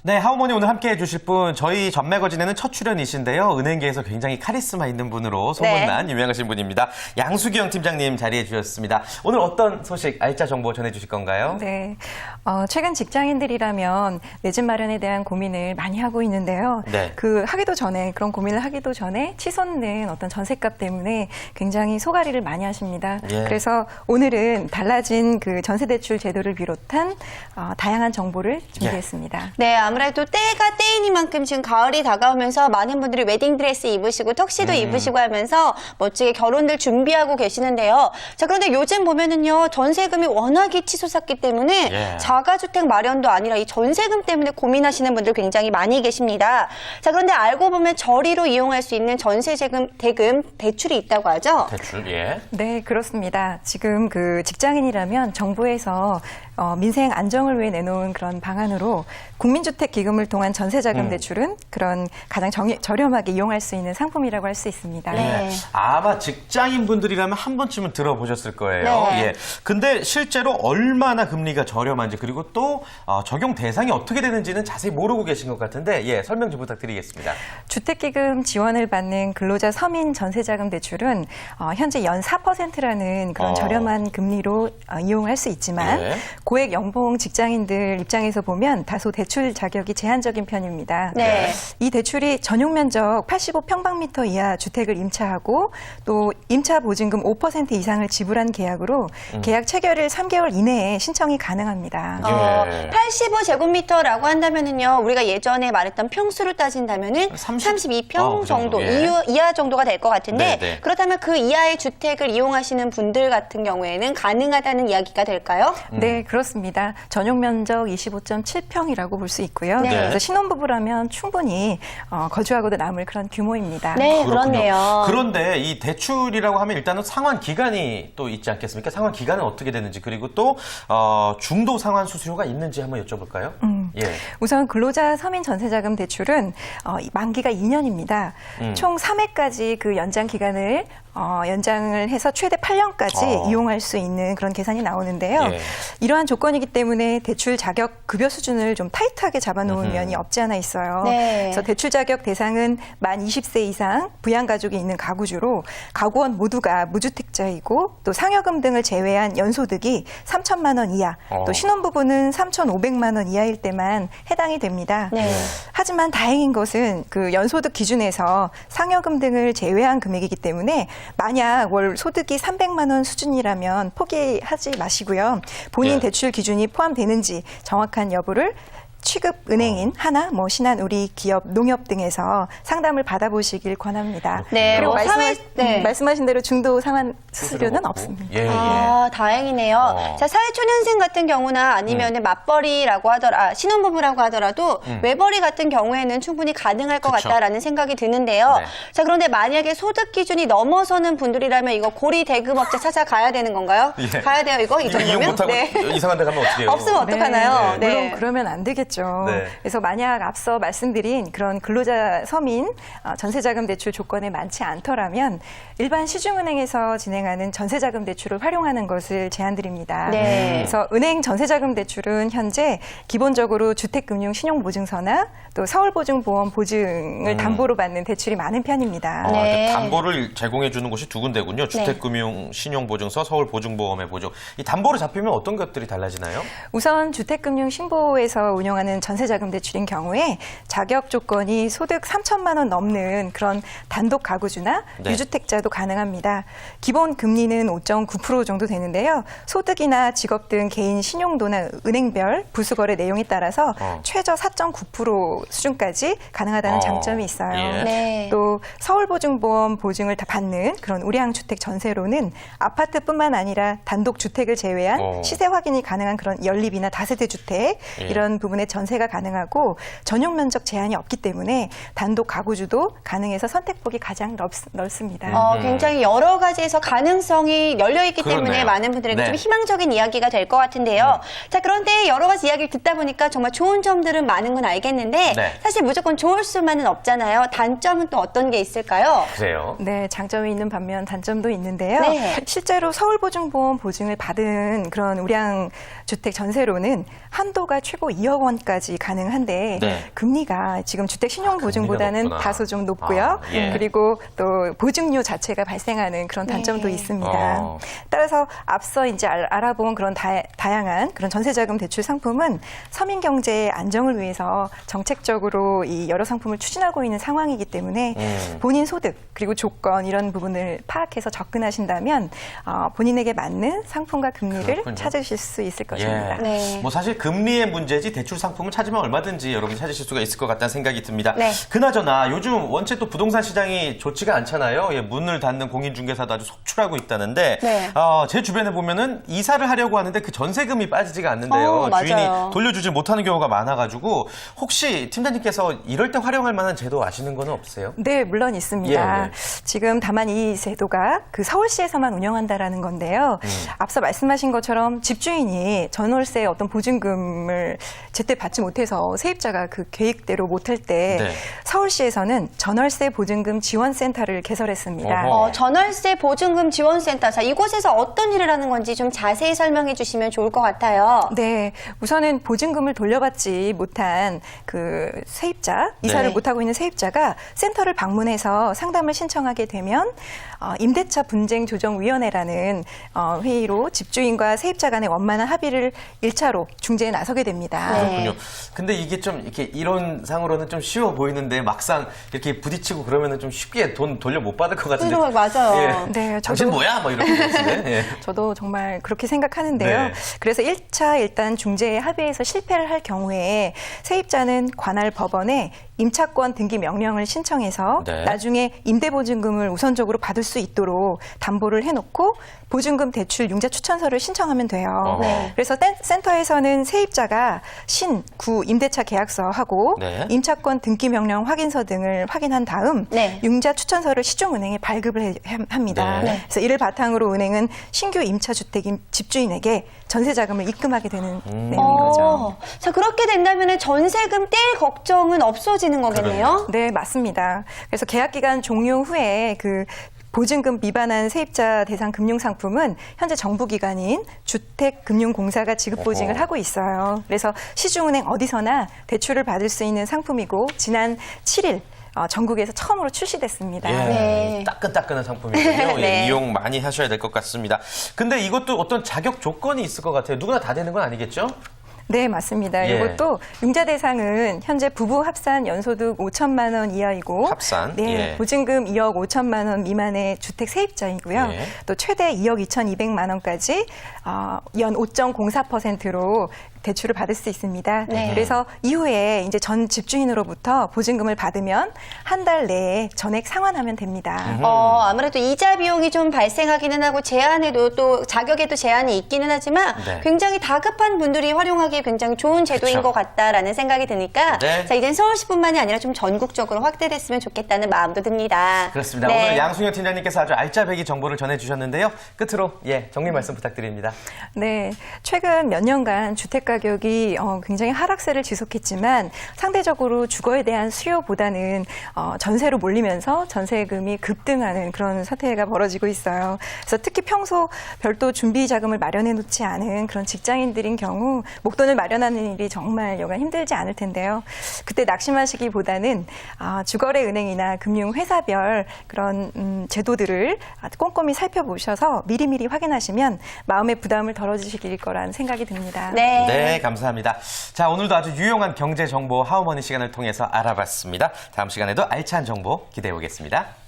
네, 하모니 오늘 함께해 주실 분 저희 전매거진에는 첫 출연이신데요. 은행계에서 굉장히 카리스마 있는 분으로 소문난 유명하신 분입니다. 양수경 팀장님 자리해 주셨습니다. 오늘 어떤 소식, 알짜 정보 전해 주실 건가요? 네, 최근 직장인들이라면 내 집 마련에 대한 고민을 많이 하고 있는데요. 네. 그런 고민을 하기도 전에 치솟는 어떤 전셋값 때문에 굉장히 소가리를 많이 하십니다. 예. 그래서 오늘은 달라진 그 전세대출 제도를 비롯한 다양한 정보를 준비했습니다. 네, 아무래도 때가 때이니만큼 지금 가을이 다가오면서 많은 분들이 웨딩드레스 입으시고 턱시도 입으시고 하면서 멋지게 결혼들 준비하고 계시는데요. 자, 그런데 요즘 보면은요, 전세금이 워낙에 치솟았기 때문에 자가주택 마련도 아니라 이 전세금 때문에 고민하시는 분들 굉장히 많이 계십니다. 자, 그런데 알고 보면 저리로 이용할 수 있는 전세대금 대출이 있다고 하죠? 대출, 예. 네, 그렇습니다. 지금 그 직장인이라면 정부에서 민생 안정을 위해 내놓은 그런 방안으로 국민주택 기금을 통한 전세자금 대출은 그런 가장 저렴하게 이용할 수 있는 상품이라고 할 수 있습니다. 네. 아마 직장인 분들이라면 한 번쯤은 들어보셨을 거예요. 네. 예. 근데 실제로 얼마나 금리가 저렴한지 그리고 또 적용 대상이 어떻게 되는지는 자세히 모르고 계신 것 같은데 설명 좀 부탁드리겠습니다. 주택기금 지원을 받는 근로자 서민 전세자금 대출은 현재 연 4%라는 그런 저렴한 금리로 이용할 수 있지만 고액 연봉 직장인들 입장에서 보면 다소 대출 자격이 제한적인 편입니다. 네. 이 대출이 전용 면적 85평방미터 이하 주택을 임차하고 또 임차 보증금 5% 이상을 지불한 계약으로 계약 체결일 3개월 이내에 신청이 가능합니다. 85제곱미터라고 한다면은요, 우리가 예전에 말했던 평수를 따진다면은 32평 정도 이하 정도가 될 것 같은데, 그렇다면 그 이하의 주택을 이용하시는 분들 같은 경우에는 가능하다는 이야기가 될까요? 네, 그렇습니다. 전용 면적 25.7평이라고 볼 수 있고요. 네. 그래서 신혼부부라면 충분히 거주하고도 남을 그런 규모입니다. 네, 그렇네요. 그런데 이 대출이라고 하면 일단은 상환 기간이 또 있지 않겠습니까? 상환 기간은 어떻게 되는지 그리고 또 중도 상환 수수료가 있는지 한번 여쭤볼까요? 우선 근로자 서민 전세자금 대출은 만기가 2년입니다. 총 3회까지 그 연장 기간을 연장을 해서 최대 8년까지 이용할 수 있는 그런 계산이 나오는데요. 이러한 조건이기 때문에 대출 자격 급여 수준을 좀 타이트하게 잡아놓은 면이 없지 않아 있어요. 네. 그래서 대출 자격 대상은 만 20세 이상 부양가족이 있는 가구주로 가구원 모두가 무주택자이고 또 상여금 등을 제외한 연소득이 3천만 원 이하, 또 신혼부부는 3,500만 원 이하일 때만 해당이 됩니다. 네. 하지만 다행인 것은 그 연소득 기준에서 상여금 등을 제외한 금액이기 때문에 만약 월 소득이 300만 원 수준이라면 포기하지 마시고요. 본인 대출 기준이 포함되는지 정확한 여부를 취급 은행인 하나, 신한, 우리, 기업, 농협 등에서 상담을 받아보시길 권합니다. 네, 그리고 네. 말씀하신 대로 중도 상환 수수료는 없습니다. 다행이네요. 자, 사회초년생 같은 경우나 아니면 맞벌이라고 신혼부부라고 하더라도 외벌이 같은 경우에는 충분히 가능할 것 같다라는 생각이 드는데요. 자, 그런데 만약에 소득 기준이 넘어서는 분들이라면 이거 고리 대금업체 찾아가야 되는 건가요? 가야 돼요, 이거? 이 정도면? 이용 못하고 이상한 데 가면 어떻게 해요? 없으면 어떡하나요? 물론 그러면 안 되겠죠. 그래서 만약 앞서 말씀드린 그런 근로자 서민 전세자금 대출 조건에 많지 않더라면 일반 시중은행에서 진행하는 전세자금 대출을 활용하는 것을 제안드립니다. 그래서 은행 전세자금 대출은 현재 기본적으로 주택금융 신용보증서나 또 서울보증보험 보증을 담보로 받는 대출이 많은 편입니다. 담보를 제공해 주는 곳이 두 군데군요. 주택금융 신용보증서, 서울보증보험의 보증. 이 담보로 잡히면 어떤 것들이 달라지나요? 우선 주택금융 신보에서 운영하는 전세자금 대출인 경우에 자격 조건이 소득 3천만 원 넘는 그런 단독 가구주나 유주택자도 가능합니다. 기본 금리는 5.9% 정도 되는데요. 소득이나 직업 등 개인 신용도나 은행별 부수거래 내용에 따라서 최저 4.9% 수준까지 가능하다는 장점이 있어요. 또 서울보증보험 보증을 다 받는 그런 우량주택 전세로는 아파트뿐만 아니라 단독 주택을 제외한 시세 확인이 가능한 그런 연립이나 다세대 주택 이런 부분에 전세가 가능하고 전용 면적 제한이 없기 때문에 단독 가구주도 가능해서 선택폭이 가장 넓습니다. 굉장히 여러 가지에서 가능성이 열려있기 때문에 많은 분들에게 좀 희망적인 이야기가 될 것 같은데요. 자, 그런데 여러 가지 이야기를 듣다 보니까 정말 좋은 점들은 많은 건 알겠는데 사실 무조건 좋을 수만은 없잖아요. 단점은 또 어떤 게 있을까요? 그래요? 네, 장점이 있는 반면 단점도 있는데요. 실제로 서울보증보험 보증을 받은 그런 우량주택 전세로는 한도가 최고 2억 원 5천까지 가능한데 네. 금리가 지금 주택신용보증보다는 금리가 높구나. 다소 좀 높고요. 예. 그리고 또 보증료 자체가 발생하는 그런 단점도 네. 있습니다. 따라서 앞서 이제 알아본 그런 다양한 그런 전세자금 대출 상품은 서민 경제의 안정을 위해서 정책적으로 이 여러 상품을 추진하고 있는 상황이기 때문에 본인 소득 그리고 조건 이런 부분을 파악해서 접근하신다면 본인에게 맞는 상품과 금리를 그렇군요. 찾으실 수 있을 것입니다. 예. 네. 뭐 사실 금리의 문제지 대출 상품을 찾으면 얼마든지 여러분이 찾으실 수가 있을 것 같다는 생각이 듭니다. 네. 그나저나 요즘 원체 또 부동산 시장이 좋지가 않잖아요. 예, 문을 닫는 공인중개사도 아주 속출하고 있다는데 네. 제 주변에 보면은 이사를 하려고 하는데 그 전세금이 빠지지가 않는데요. 맞아요. 주인이 돌려주지 못하는 경우가 많아가지고 혹시 팀장님께서 이럴 때 활용할 만한 제도 아시는 거는 없으세요? 네, 물론 있습니다. 예, 예. 지금 다만 이 제도가 그 서울시에서만 운영한다라는 건데요. 앞서 말씀하신 것처럼 집주인이 전월세 어떤 보증금을 제때 받지 못해서 세입자가 그 계획대로 못할 때 네. 서울시에서는 전월세 보증금 지원센터를 개설했습니다. 어허. 전월세 보증금 지원센터. 자, 이곳에서 어떤 일을 하는 건지 좀 자세히 설명해 주시면 좋을 것 같아요. 네, 우선은 보증금을 돌려받지 못한 그 세입자, 이사를 네. 못하고 있는 세입자가 센터를 방문해서 상담을 신청하게 되면 임대차 분쟁조정위원회라는 회의로 집주인과 세입자 간의 원만한 합의를 1차로 중재에 나서게 됩니다. 네. 그렇군요. 근데 이게 좀 이렇게 이론상으로는 좀 쉬워 보이는데 막상 이렇게 부딪히고 그러면은 좀 쉽게 돈 돌려 못 받을 것 같은데. 그래요, 맞아요. 예. 네, 당신 저도- 뭐야? 뭐 이렇게 되는데. 예. 저도 정말 그렇게 생각하는데요. 네. 그래서 1차 일단 중재에 합의해서 실패를 할 경우에 세입자는 관할 법원에 임차권 등기 명령을 신청해서 네. 나중에 임대보증금을 우선적으로 받을 수 있도록 담보를 해놓고 보증금 대출 융자 추천서를 신청하면 돼요. 네. 그래서 센터에서는 세입자가 구 임대차 계약서하고 네. 임차권 등기 명령 확인서 등을 확인한 다음 네. 융자 추천서를 시중은행에 발급을 합니다. 네. 그래서 이를 바탕으로 은행은 신규 임차주택 집주인에게 전세자금을 입금하게 되는 내용인 거죠. 자, 그렇게 된다면 전세금 뗄 걱정은 없어지는 거겠네요. 네, 맞습니다. 그래서 계약기간 종료 후에 그 보증금 미반환 세입자 대상 금융상품은 현재 정부기관인 주택금융공사가 지급보증을 어허. 하고 있어요. 그래서 시중은행 어디서나 대출을 받을 수 있는 상품이고 지난 7일 전국에서 처음으로 출시됐습니다. 예, 네. 따끈따끈한 상품이거든요. 네. 예, 이용 많이 하셔야 될 것 같습니다. 근데 이것도 어떤 자격 조건이 있을 것 같아요. 누구나 다 되는 건 아니겠죠? 네, 맞습니다. 예. 이것도 융자 대상은 현재 부부 합산 연소득 5천만 원 이하이고 합산? 네, 예. 보증금 2억 5천만 원 미만의 주택 세입자이고요. 예. 또 최대 2억 2,200만 원까지 연 5.04%로 대출을 받을 수 있습니다. 네. 그래서 이후에 이제 전 집주인으로부터 보증금을 받으면 한 달 내에 전액 상환하면 됩니다. 아무래도 이자 비용이 좀 발생하기는 하고 제한에도 또 자격에도 제한이 있기는 하지만 네. 굉장히 다급한 분들이 활용하기에 굉장히 좋은 제도인 그쵸. 것 같다라는 생각이 드니까 네. 자, 이젠 서울시뿐만이 아니라 좀 전국적으로 확대됐으면 좋겠다는 마음도 듭니다. 그렇습니다. 네. 오늘 양승현 팀장님께서 아주 알짜배기 정보를 전해주셨는데요. 끝으로 정리 말씀 부탁드립니다. 네, 최근 몇 년간 주택 가격이 굉장히 하락세를 지속했지만 상대적으로 주거에 대한 수요보다는 전세로 몰리면서 전세금이 급등하는 그런 사태가 벌어지고 있어요. 그래서 특히 평소 별도 준비 자금을 마련해 놓지 않은 그런 직장인들인 경우 목돈을 마련하는 일이 정말 여간 힘들지 않을 텐데요. 그때 낙심하시기보다는 주거래 은행이나 금융회사별 그런 제도들을 꼼꼼히 살펴보셔서 미리미리 확인하시면 마음의 부담을 덜어주시길 거라는 생각이 듭니다. 네. 네, 감사합니다. 자, 오늘도 아주 유용한 경제 정보 하우머니 시간을 통해서 알아봤습니다. 다음 시간에도 알찬 정보 기대해 보겠습니다.